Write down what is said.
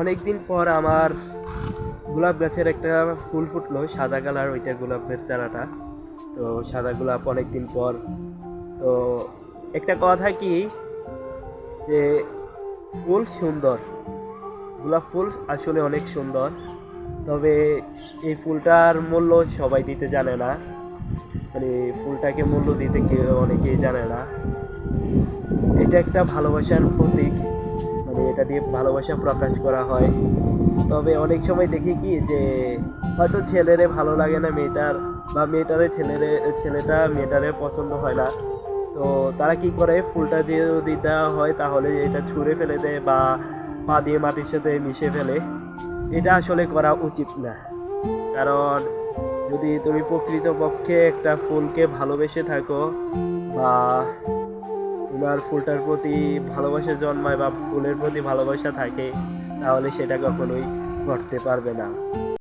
অনেকদিন পর আমার গোলাপ গাছের একটা ফুল ফুটলো, সাদা কালার, ওইটা গোলাপের চারাটা। তো সাদা গোলাপ অনেকদিন পর। তো একটা কথা কি, যে ফুল সুন্দর, গোলাপ ফুল আসলে অনেক সুন্দর, তবে এই ফুলটার মূল্য সবাই দিতে জানে না। মানে ফুলটাকে মূল্য দিতে কেউ অনেকেই জানে না। এটা একটা ভালোবাসার প্রতীক, মানে এটা দিয়ে ভালোবাসা প্রকাশ করা হয়। তবে অনেক সময় দেখি কি, যে হয়তো ছেলেরে ভালো লাগে না মেয়েটার, বা মেয়েটারে ছেলেটা মেয়েটারে পছন্দ হয় না। তো তারা কি করে, ফুলটা দিয়ে যদি দেওয়া হয় তাহলে এটা ছুঁড়ে ফেলে দেয় বা পা দিয়ে মাটির সাথে মিশে ফেলে। এটা আসলে করা উচিত না। কারণ যদি তুমি প্রকৃতপক্ষে একটা ফুলকে ভালোবেসে থাকো, বা তোমার ফুলটার প্রতি ভালোবাসা জন্মায় বা ফুলের প্রতি ভালোবাসা থাকে, তাহলে সেটা কখনোই করতে পারবে না।